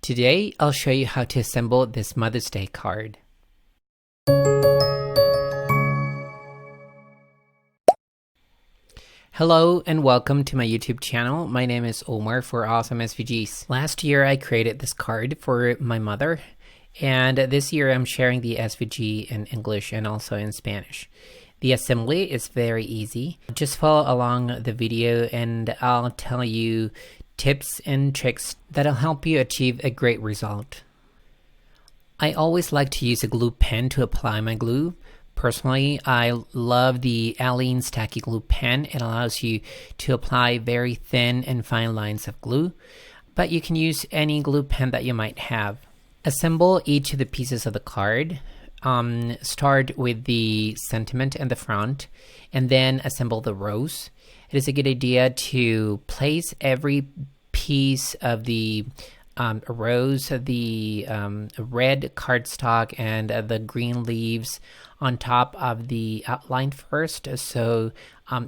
Today, I'll show you how to assemble this Mother's Day card. Hello and welcome to my YouTube channel. My name is Omar for Awesome SVGs. Last year, I created this card for my mother, and this year I'm sharing the SVG in English and also in Spanish. The assembly is very easy. Just follow along the video and I'll tell you tips and tricks that'll help you achieve a great result. I always like to use a glue pen to apply my glue. Personally, I love the Alene Tacky Glue Pen. It allows you to apply very thin and fine lines of glue, but you can use any glue pen that you might have. Assemble each of the pieces of the card. Start with the sentiment and the front, and then assemble the rows. It is a good idea to place every piece of the rows, the red cardstock and the green leaves on top of the outline first, so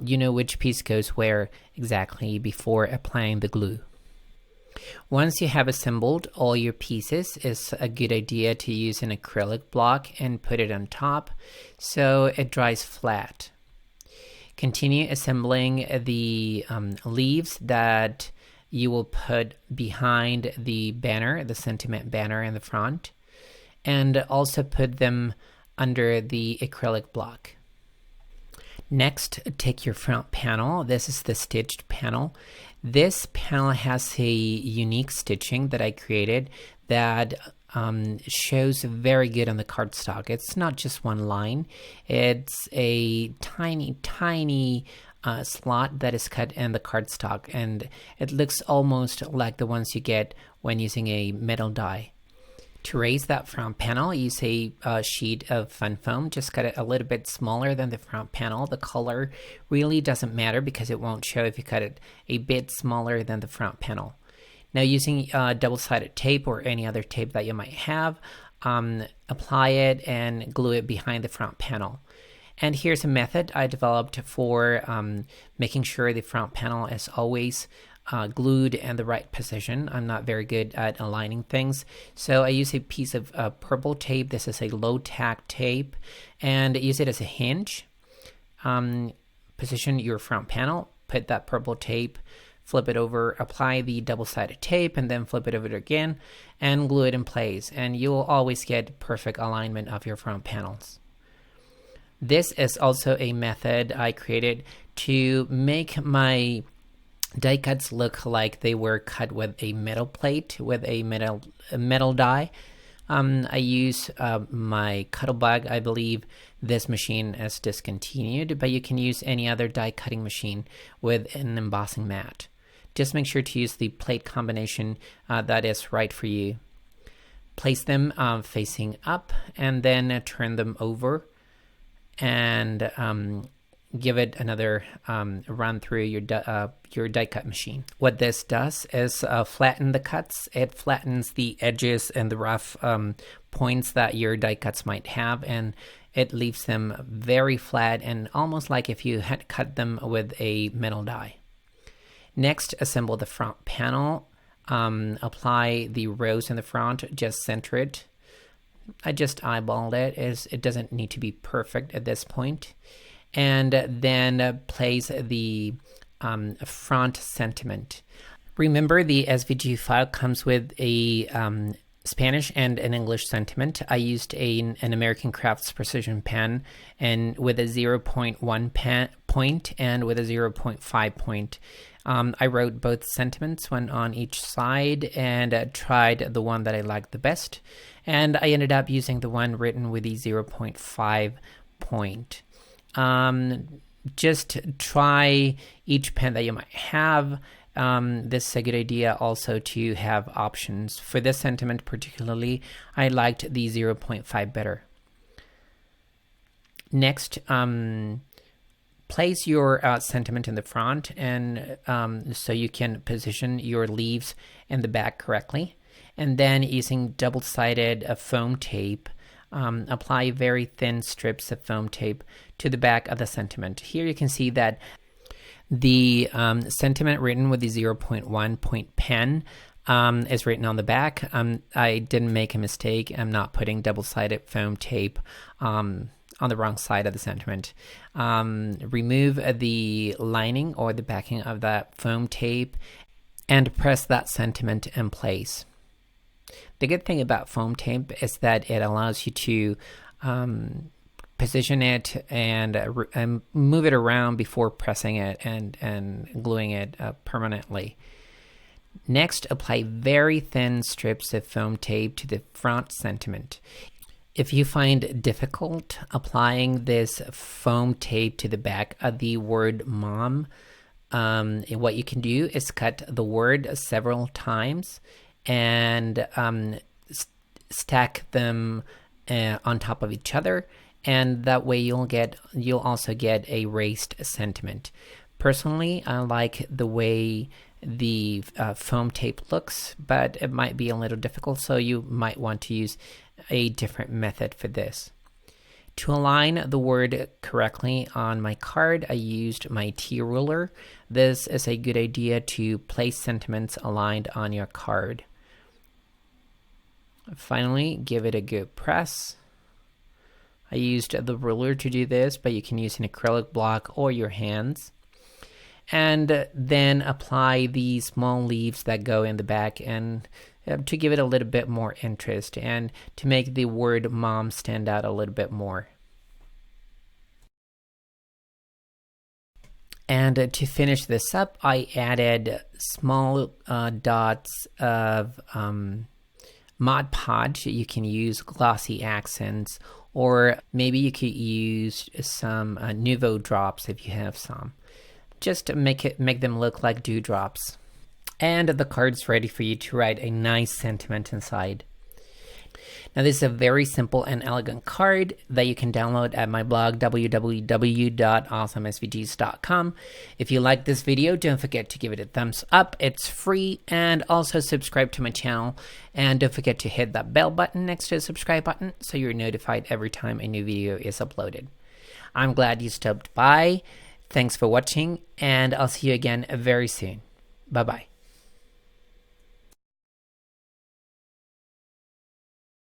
you know which piece goes where exactly before applying the glue. Once you have assembled all your pieces, it's a good idea to use an acrylic block and put it on top so it dries flat. Continue assembling the leaves that you will put behind the banner, the sentiment banner in the front, and also put them under the acrylic block. Next, take your front panel. This is the stitched panel. This panel has a unique stitching that I created that shows very good on the cardstock. It's not just one line. It's a tiny slot that is cut in the cardstock, and it looks almost like the ones you get when using a metal die. To raise that front panel, use a sheet of fun foam. Just cut it a little bit smaller than the front panel. The color really doesn't matter because it won't show if you cut it a bit smaller than the front panel. Now, using double-sided tape or any other tape that you might have, apply it and glue it behind the front panel. And here's a method I developed for making sure the front panel is always glued in the right position. I'm not very good at aligning things, so I use a piece of purple tape. This is a low tack tape, and use it as a hinge. Position your front panel, put that purple tape, flip it over, apply the double-sided tape, and then flip it over again and glue it in place, and you will always get perfect alignment of your front panels. This is also a method I created to make my die cuts look like they were cut with a metal plate, with a metal die. I use my Cuttlebug. I believe this machine is discontinued, but you can use any other die cutting machine with an embossing mat. Just make sure to use the plate combination that is right for you. Place them facing up and then turn them over and give it another run through your die cut machine. What this does is flatten the cuts. It flattens the edges and the rough points that your die cuts might have, and it leaves them very flat and almost like if you had cut them with a metal die. Next, assemble the front panel. Apply the rows in the front, just center it. I just eyeballed it. It doesn't need to be perfect at this point. And then place the front sentiment. Remember, the SVG file comes with a Spanish and an English sentiment. I used an American Crafts precision pen and with a 0.1 point and with a 0.5 point. I wrote both sentiments, one on each side, and tried the one that I liked the best. And I ended up using the one written with the 0.5 point. Just try each pen that you might have. This is a good idea also to have options. For this sentiment particularly, I liked the 0.5 better. Next, place your sentiment in the front, and so you can position your leaves in the back correctly. And then using double-sided foam tape, apply very thin strips of foam tape to the back of the sentiment. Here you can see that the sentiment written with the 0.1 point pen is written on the back. I didn't make a mistake. I'm not putting double-sided foam tape on the wrong side of the sentiment. Remove the lining or the backing of that foam tape and press that sentiment in place. The good thing about foam tape is that it allows you to position it and move it around before pressing it and gluing it permanently. Next, apply very thin strips of foam tape to the front sentiment. If you find it difficult applying this foam tape to the back of the word mom, what you can do is cut the word several times and stack them on top of each other, and that way you'll also get a raised sentiment. Personally, I like the way the foam tape looks, but it might be a little difficult, so you might want to use a different method for this. To align the word correctly on my card, I used my T-ruler. This is a good idea to place sentiments aligned on your card. Finally, give it a good press. I used the ruler to do this, but you can use an acrylic block or your hands. And then apply the small leaves that go in the back and to give it a little bit more interest and to make the word mom stand out a little bit more. And to finish this up, I added small dots of Mod Podge. You can use glossy accents, or maybe you could use some Nouveau drops if you have some. Just to make them look like dewdrops. And the card's ready for you to write a nice sentiment inside. Now, this is a very simple and elegant card that you can download at my blog, www.awesomesvgs.com. If you like this video, don't forget to give it a thumbs up. It's free, and also subscribe to my channel. And don't forget to hit that bell button next to the subscribe button so you're notified every time a new video is uploaded. I'm glad you stopped by. Thanks for watching, and I'll see you again very soon. Bye-bye.